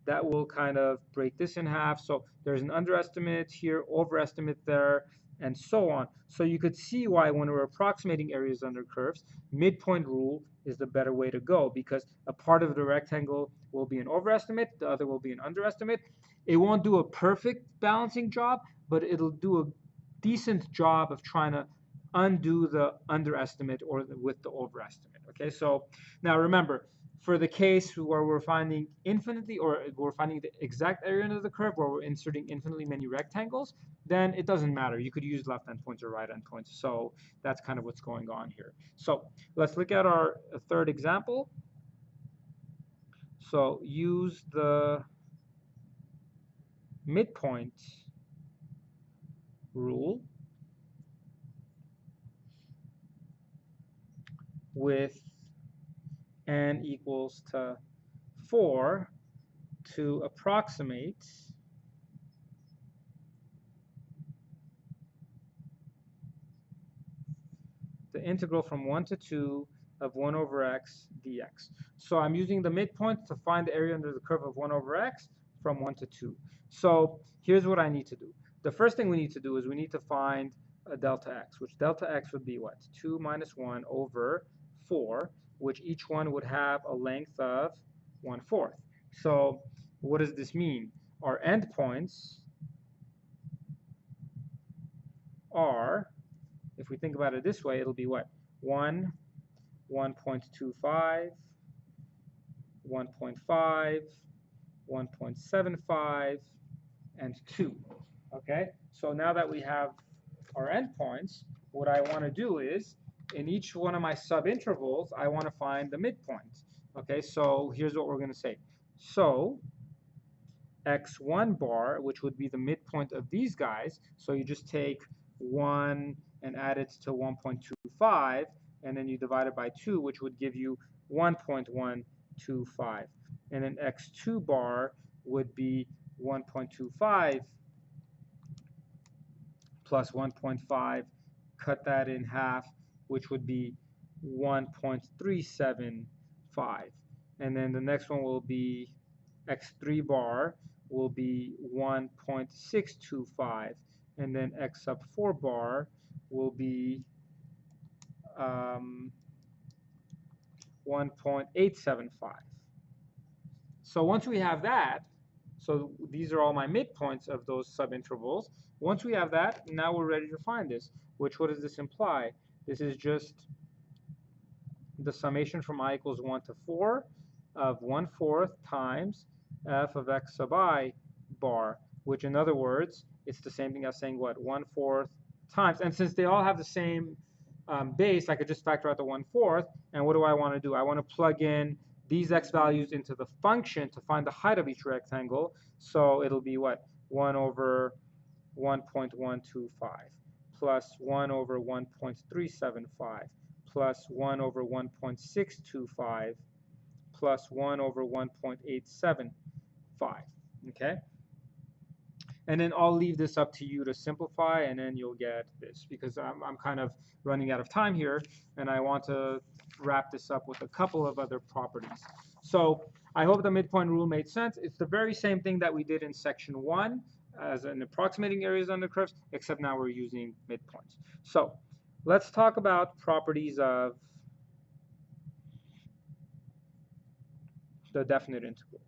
that will kind of break this in half. So there's an underestimate here, overestimate there. and so on. So you could see why when we're approximating areas under curves, midpoint rule is the better way to go, because a part of the rectangle will be an overestimate, the other will be an underestimate. It won't do a perfect balancing job, but it'll do a decent job of trying to undo the underestimate or with the overestimate. Okay, so now remember, for the case where we're finding infinitely, or we're finding the exact area under the curve where we're inserting infinitely many rectangles, then it doesn't matter. You could use left endpoints or right endpoints. So that's kind of what's going on here. So let's look at our third example. So use the midpoint rule with n equals to 4 to approximate the integral from 1 to 2 of 1 over x dx. So I'm using the midpoint to find the area under the curve of 1 over x from 1 to 2. So here's what I need to do. The first thing we need to do is we need to find a delta x, which delta x would be what? 2 minus 1 over 4, which each one would have a length of 1/4. So what does this mean? Our endpoints are, if we think about it this way, it'll be what? 1, 1.25, 1.5, 1.75, and 2. Okay, so now that we have our endpoints, what I want to do is, in each one of my subintervals, I want to find the midpoint. Okay, so here's what we're going to say. So x1 bar, which would be the midpoint of these guys, so you just take 1 and add it to 1.25, and then you divide it by 2, which would give you 1.125. And then x2 bar would be 1.25 plus 1.5, cut that in half, which would be 1.375. And then the next one will be x3 bar will be 1.625, and then x sub 4 bar will be 1.875. So once we have that, so these are all my midpoints of those subintervals. Once we have that, now we're ready to find this, which, what does this imply? This is just the summation from I equals 1 to 4 of 1/4 times f of x sub I bar, which in other words, it's the same thing as saying what? 1/4 times. And since they all have the same base, I could just factor out the 1/4. And what do I want to do? I want to plug in these x values into the function to find the height of each rectangle. So it'll be what? 1 over 1.125 plus 1 over 1.375 plus 1 over 1.625 plus 1 over 1.875. Okay? And then I'll leave this up to you to simplify, and then you'll get this, because I'm kind of running out of time here, and I want to wrap this up with a couple of other properties. So I hope the midpoint rule made sense. It's the very same thing that we did in section 1 as in approximating areas under curves, except now we're using midpoints. So let's talk about properties of the definite integral.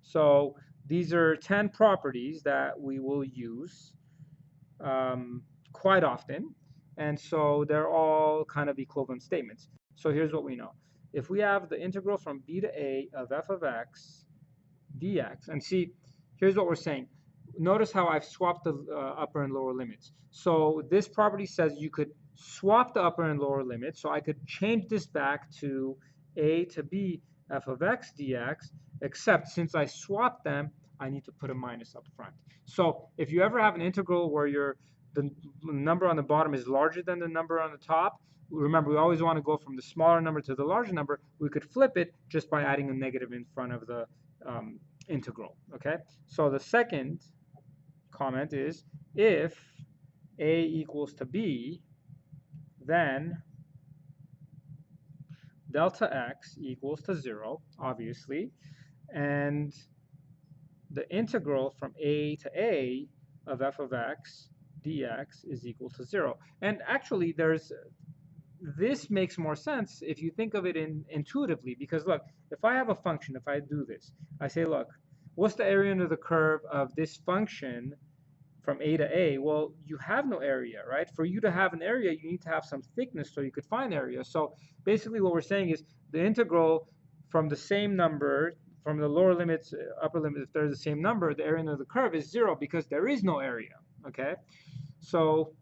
So these are 10 properties that we will use quite often, and so they're all kind of equivalent statements. So here's what we know. If we have the integral from b to a of f of x dx, and see, here's what we're saying. Notice how I've swapped the upper and lower limits. So this property says you could swap the upper and lower limits, so I could change this back to a to b f of x dx, except since I swapped them, I need to put a minus up front. So if you ever have an integral where the number on the bottom is larger than the number on the top, remember, we always want to go from the smaller number to the larger number. We could flip it just by adding a negative in front of the integral. Okay, so the second comment is, if a equals to b, then delta x equals to 0, obviously, and the integral from a to a of f of x dx is equal to 0. And actually, this makes more sense if you think of it intuitively, because look, if I have a function, if I do this, I say, look, what's the area under the curve of this function from a to a? Well, you have no area, right? For you to have an area, you need to have some thickness so you could find area. So basically what we're saying is the integral from the same number, from the lower limits, upper limit, if they're the same number, the area under the curve is 0 because there is no area, okay? So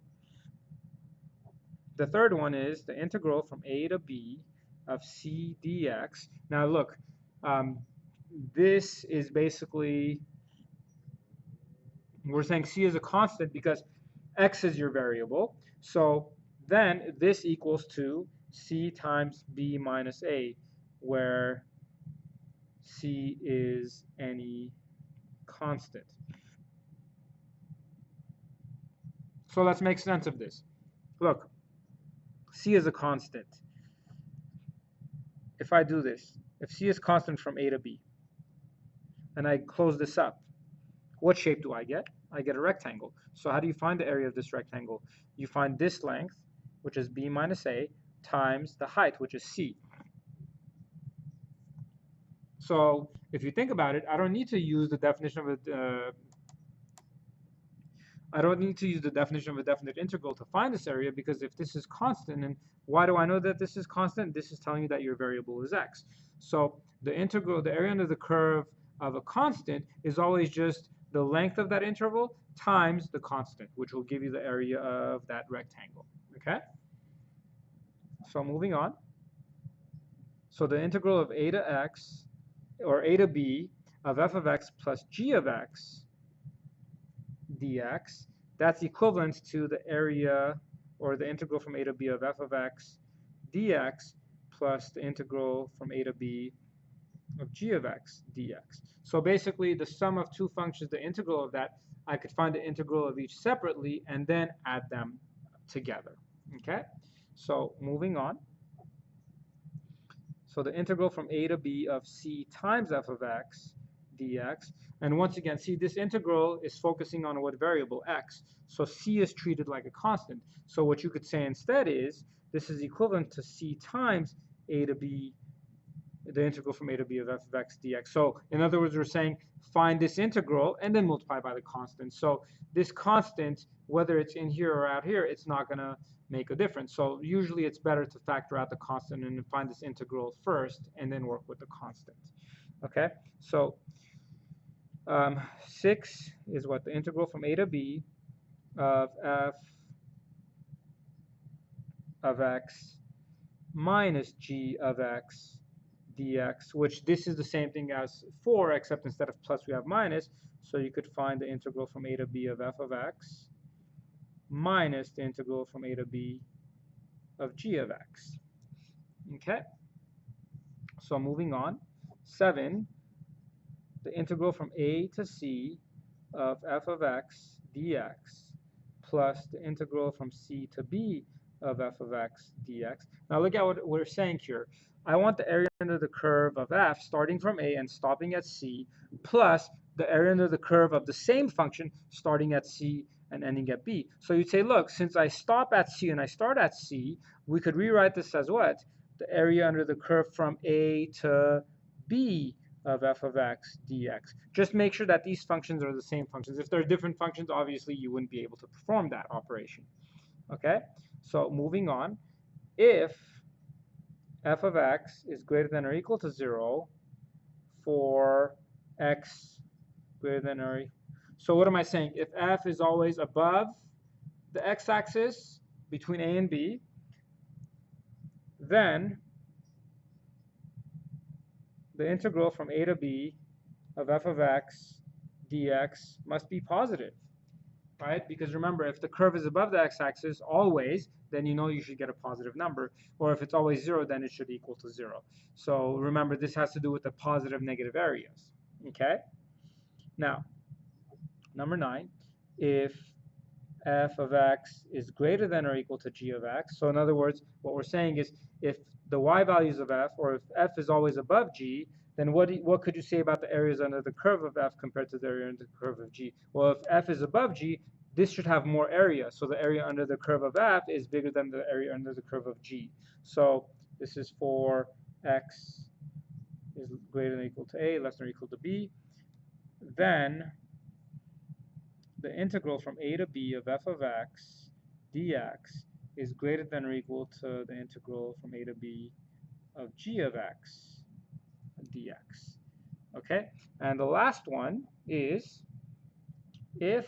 the third one is the integral from a to b of c dx. Now look, this is basically, we're saying c is a constant because x is your variable. So then this equals to c times b minus a, where c is any constant. So let's make sense of this. Look, c is a constant. If I do this, if c is constant from a to b, and I close this up, what shape do I get? I get a rectangle. So how do you find the area of this rectangle? You find this length, which is b minus a, times the height, which is c. So if you think about it, I don't need to use the definition of a definite integral to find this area, because if this is constant, and why do I know that this is constant? This is telling you that your variable is x. So the integral, the area under the curve of a constant is always just the length of that interval times the constant, which will give you the area of that rectangle, okay? So moving on. So the integral of a to x, or a to b, of f of x plus g of x dx, that's equivalent to the area, or the integral from a to b of f of x dx plus the integral from a to b of g of x dx. So basically the sum of two functions, the integral of that, I could find the integral of each separately and then add them together, okay? So moving on. So the integral from a to b of c times f of x dx, and once again, see, this integral is focusing on what variable? X. So c is treated like a constant. So what you could say instead is, this is equivalent to c times a to b, the integral from a to b of f of x dx. So in other words, we're saying find this integral and then multiply by the constant. So this constant, whether it's in here or out here, it's not going to make a difference. So usually it's better to factor out the constant and find this integral first and then work with the constant. Okay, so 6 is what? The integral from a to b of f of x minus g of x dx, which this is the same thing as 4, except instead of plus we have minus. So you could find the integral from a to b of f of x minus the integral from a to b of g of x. Okay, so moving on. 7, the integral from a to c of f of x dx plus the integral from c to b of f of x dx. Now look at what we're saying here. I want the area under the curve of f starting from a and stopping at c, plus the area under the curve of the same function starting at c and ending at b. So you'd say, look, since I stop at c and I start at c, we could rewrite this as what? The area under the curve from a to b of f of x dx. Just make sure that these functions are the same functions. If they're different functions, obviously you wouldn't be able to perform that operation. Okay, so moving on. If f of x is greater than or equal to 0 for x greater than or equal. So what am I saying? If f is always above the x-axis between a and b, then the integral from a to b of f of x dx must be positive, right? Because remember, if the curve is above the x-axis always, then you know you should get a positive number. Or if it's always 0, then it should equal to 0. So remember, this has to do with the positive negative areas, okay? Now, number 9, if f of x is greater than or equal to g of x. So in other words, what we're saying is if the y values of f, or if f is always above g, then what could you say about the areas under the curve of f compared to the area under the curve of g? Well, if f is above g, this should have more area. So the area under the curve of f is bigger than the area under the curve of g. So this is for x is greater than or equal to a, less than or equal to b. Then the integral from a to b of f of x dx is greater than or equal to the integral from a to b of g of x dx. Okay, and the last one is if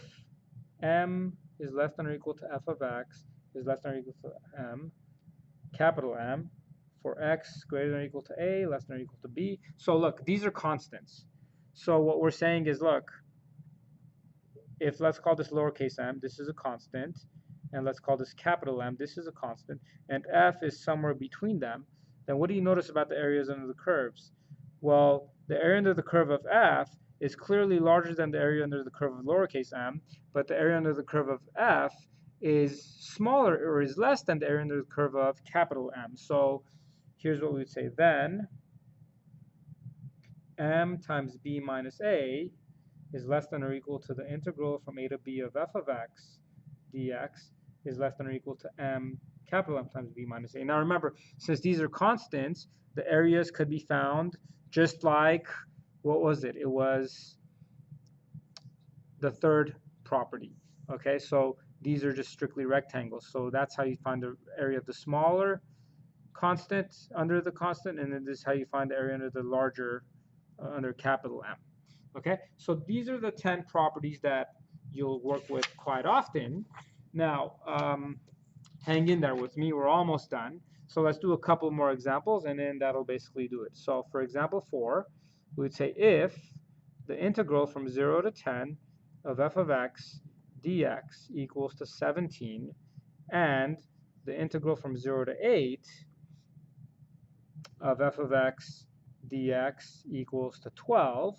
m is less than or equal to f of x is less than or equal to m, capital M, for x greater than or equal to a, less than or equal to b. So look, these are constants. So what we're saying is, look, if let's call this lowercase m, this is a constant, and let's call this capital M, this is a constant, and f is somewhere between them, then what do you notice about the areas under the curves? Well, the area under the curve of f is clearly larger than the area under the curve of lowercase m, but the area under the curve of f is smaller or is less than the area under the curve of capital M. So here's what we would say then. M times b minus a is less than or equal to the integral from a to b of f of x dx is less than or equal to m capital M times b minus a. Now remember, since these are constants, the areas could be found just like, what was it? It was the third property. Okay, so these are just strictly rectangles. So that's how you find the area of the smaller constant under the constant, and then this is how you find the area under the larger, under capital M. Okay, so these are the 10 properties that you'll work with quite often. Now, hang in there with me, we're almost done. So let's do a couple more examples, and then that'll basically do it. So for example 4, we would say if the integral from 0 to 10 of f of x dx equals to 17, and the integral from 0 to 8 of f of x dx equals to 12,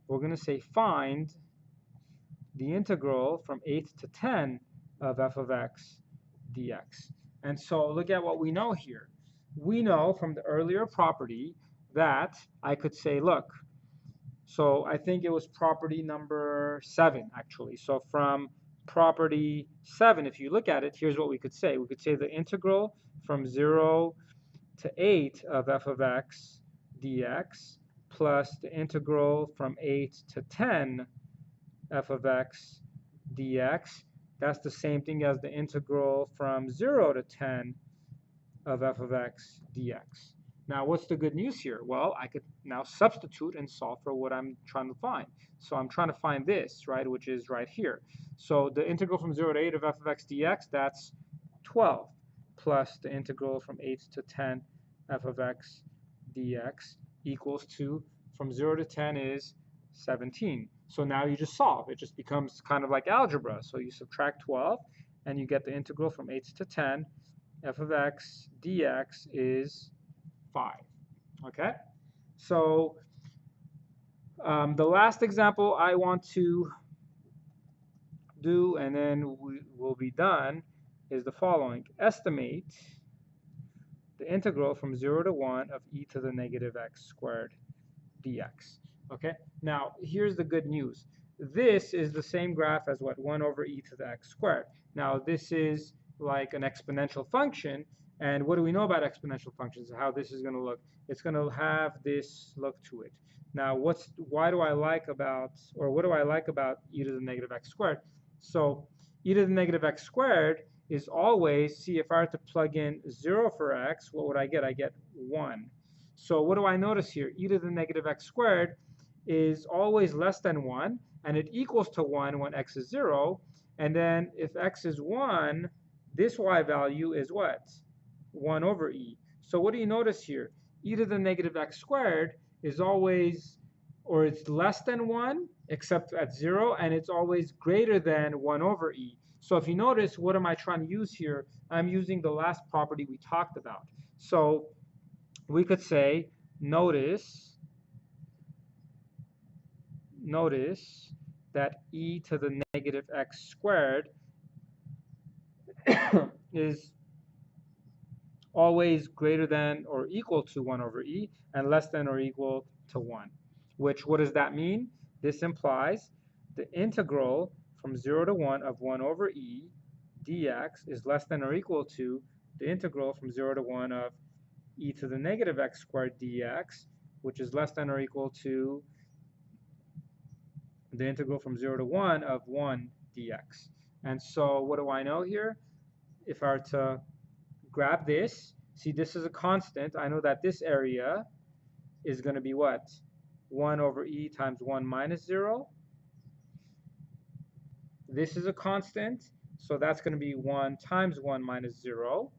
we're going to say find the integral from 8 to 10 of f of x dx. And so look at what we know here. We know from the earlier property that I could say, look, so I think it was property number 7 actually. So from property 7, if you look at it, here's what we could say. We could say the integral from 0 to 8 of f of x dx plus the integral from 8 to 10 f of x dx. That's the same thing as the integral from 0 to 10 of f of x dx. Now, what's the good news here? Well, I could now substitute and solve for what I'm trying to find. So I'm trying to find this, right, which is right here. So the integral from 0 to 8 of f of x dx, that's 12, plus the integral from 8 to 10 f of x dx equals to, from 0 to 10 is 17. So now you just solve. It just becomes kind of like algebra. So you subtract 12, and you get the integral from 8 to 10 f of x dx is 5. Okay? So the last example I want to do, and then we will be done, is the following. Estimate the integral from 0 to 1 of e to the negative x squared dx. Okay, now here's the good news. This is the same graph as what? 1 over e to the x squared. Now this is like an exponential function, and what do we know about exponential functions? How this is going to look? It's going to have this look to it. Now what do I like about e to the negative x squared? So e to the negative x squared is always, see, if I were to plug in 0 for x, what would I get? I get 1. So what do I notice here? E to the negative x squared is always less than 1, and it equals to 1 when x is 0. And then if x is 1, this y value is what? 1 over e. So what do you notice here? E to the negative x squared is always, or it's less than 1, except at 0, and it's always greater than 1 over e. So if you notice, what am I trying to use here? I'm using the last property we talked about. So we could say, notice that e to the negative x squared is always greater than or equal to 1 over e and less than or equal to 1. Which, what does that mean? This implies the integral from 0 to 1 of 1 over e dx is less than or equal to the integral from 0 to 1 of e to the negative x squared dx, which is less than or equal to the integral from 0 to 1 of 1 dx. And so what do I know here? If I were to grab this, see this is a constant, I know that this area is going to be what? 1 over e times 1 minus 0. This is a constant, so that's going to be 1 times 1 minus 0.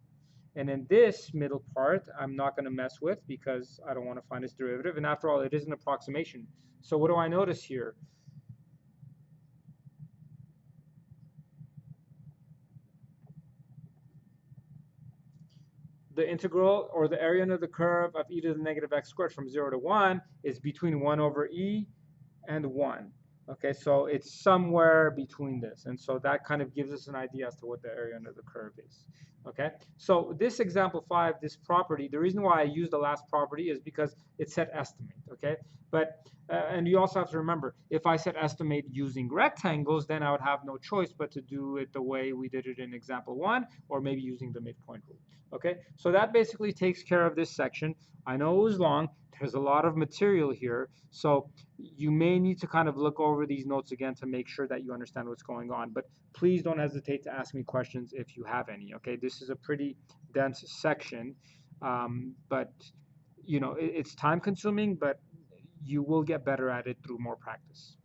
And then this middle part, I'm not going to mess with because I don't want to find its derivative. And after all, it is an approximation. So what do I notice here? The integral, or the area under the curve of e to the negative x squared from 0 to 1 is between 1 over e and 1. Okay, so it's somewhere between this. And so that kind of gives us an idea as to what the area under the curve is. Okay, so this example 5, this property, the reason why I use the last property is because it said estimate. Okay, but and you also have to remember, if I said estimate using rectangles, then I would have no choice but to do it the way we did it in example 1, or maybe using the midpoint rule. Okay, so that basically takes care of this section. I know it was long. There's a lot of material here, so you may need to kind of look over these notes again to make sure that you understand what's going on. But please don't hesitate to ask me questions if you have any. Okay, this is a pretty dense section, but you know it's time consuming, but you will get better at it through more practice.